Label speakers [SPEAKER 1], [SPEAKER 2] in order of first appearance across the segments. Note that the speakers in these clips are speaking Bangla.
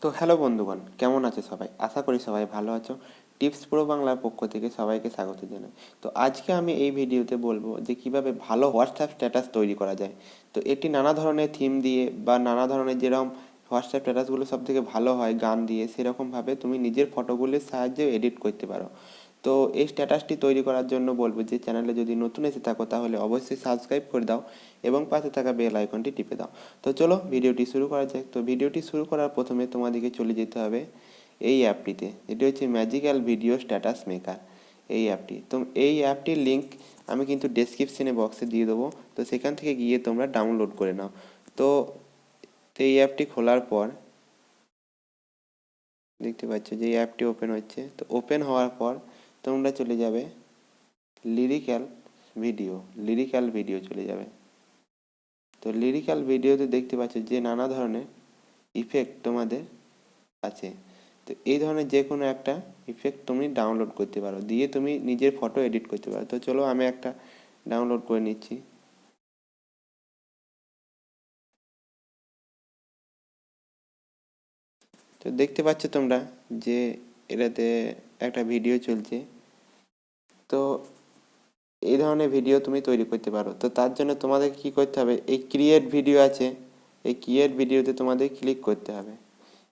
[SPEAKER 1] তো হ্যালো বন্ধুগণ, কেমন আছো সবাই? আশা করি সবাই ভালো আছো। টিপস প্রো বাংলার পক্ষ থেকে সবাইকে স্বাগত জানাই। তো আজকে আমি এই ভিডিওতে বলবো যে কিভাবে ভালো হোয়াটসঅ্যাপ স্ট্যাটাস তৈরি করা যায়। তো এটি নানা ধরনের থিম দিয়ে বা নানা ধরনের যেরকম হোয়াটসঅ্যাপ স্ট্যাটাসগুলো সব থেকে ভালো হয় গান দিয়ে, সেরকমভাবে তুমি নিজের ফটোগুলির সাহায্যে এডিট করতে পারো। তো এই স্ট্যাটাসটি তৈরি করার জন্য বলবো যে চ্যানেলে যদি নতুন এসে থাকো তাহলে অবশ্যই সাবস্ক্রাইব করে দাও এবং পাশে থাকা বেল আইকনটি টিপে দাও। তো চলো ভিডিওটি শুরু করা যাক। তো ভিডিওটি শুরু করার প্রথমে তোমাদেরকে চলে যেতে হবে এই অ্যাপটিতে। এটি হচ্ছে ম্যাজিক্যাল ভিডিও স্ট্যাটাস মেকার, এই অ্যাপটি। তো এই অ্যাপটির লিঙ্ক আমি কিন্তু ডেসক্রিপশনে বক্সে দিয়ে দেবো, তো সেখান থেকে গিয়ে তোমরা ডাউনলোড করে নাও। তো এই অ্যাপটি খোলার পর দেখতে পাচ্ছ যে এই অ্যাপটি ওপেন হচ্ছে। তো ওপেন হওয়ার পর তোমরা চলে যাবে লিরিক্যাল ভিডিও, লিরিক্যাল ভিডিও চলে যাবে। তো লিরিক্যাল ভিডিওতে দেখতে পাচ্ছ যে নানা ধরনের ইফেক্ট তোমাদের আছে। তো এই ধরনের যে কোনো একটা ইফেক্ট তুমি ডাউনলোড করতে পারো, দিয়ে তুমি নিজের ফটো এডিট করতে পারো। তো চলো আমি একটা ডাউনলোড করে নিচ্ছি। তো দেখতে পাচ্ছ তোমরা যে এটাতে একটা ভিডিও চলছে। তো এই ধরনের ভিডিও তুমি তৈরি করতে পারো। তো তার জন্য তোমাদের কি করতে হবে, এই ক্রিয়েট ভিডিও আছে, এই ক্রিয়েট ভিডিওতে তোমাদের ক্লিক করতে হবে।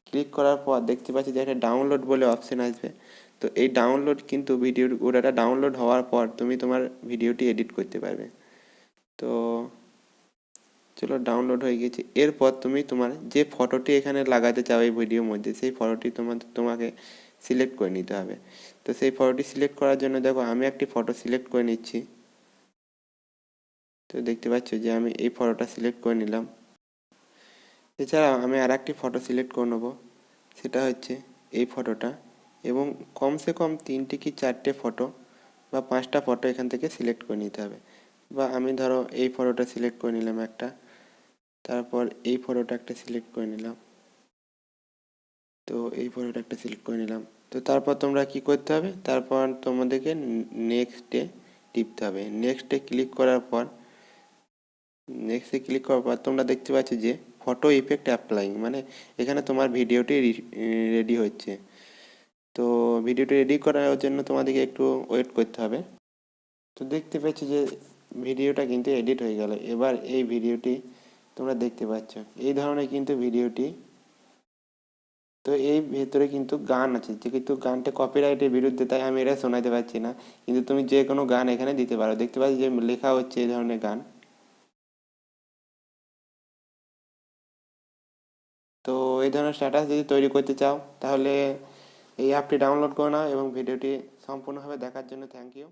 [SPEAKER 1] ক্লিক করার পর দেখতে পাচ্ছি যে একটা ডাউনলোড বলে অপশন আসবে। তো এই ডাউনলোড কিন্তু ওটা ডাউনলোড হওয়ার পর তুমি তোমার ভিডিওটি এডিট করতে পারবে। তো চলো ডাউনলোড হয়ে গেছে। এরপর তুমি তোমার যে ফটোটি এখানে লাগাতে চাও এই ভিডিওর মধ্যে, সেই ফটোটি তোমাকে সিলেক্ট করে নিতে হবে। তো সেই ফটোটি সিলেক্ট করার জন্য দেখো আমি একটি ফটো সিলেক্ট করে নিচ্ছি। তো দেখতে পাচ্ছ যে আমি এই ফটোটা সিলেক্ট করে নিলাম। এছাড়াও আমি আর একটি ফটো সিলেক্ট করে নেবো, সেটা হচ্ছে এই ফটোটা। এবং কমসে কম 3টে কি 4টে ফটো বা 5টা ফটো এখান থেকে সিলেক্ট করে নিতে হবে। বা আমি ধরো এই ফটোটা সিলেক্ট করে নিলাম একটা, তারপর এই ফটোটা একটা সিলেক্ট করে নিলাম। তো এই ফটোটা একটা সিলেক্ট করে নিলাম। তো তারপর তোমরা কি করতে হবে, তারপর তোমাদেরকে নেক্সটে টিপতে হবে। নেক্সটে ক্লিক করার পর তোমরা দেখতে পাচ্ছ যে ফটো ইফেক্ট অ্যাপ্লাইং, মানে এখানে তোমার ভিডিওটি রেডি হচ্ছে। তো ভিডিওটি রেডি করার জন্য তোমাদেরকে একটু ওয়েট করতে হবে। তো দেখতে পাচ্ছ যে ভিডিওটা কিন্তু এডিট হয়ে গেল। এবার এই ভিডিওটি তোমরা দেখতে পাচ্ছ এই ধরনের কিন্তু ভিডিওটি। তো এই ভেতরে কিন্তু গান আছে, যে কিন্তু গানটা কপিরাইটের বিরুদ্ধে, তাই আমি এটা শোনাতে পারছি না। কিন্তু তুমি যে কোনো গান এখানে দিতে পারো। দেখতে পাচ্ছ যে লেখা হচ্ছে এই ধরনের গান। তো এই ধরনের স্ট্যাটাস যদি তৈরি করতে চাও তাহলে এই অ্যাপটি ডাউনলোড করে নাও এবং ভিডিওটি সম্পূর্ণভাবে দেখার জন্য থ্যাংক ইউ।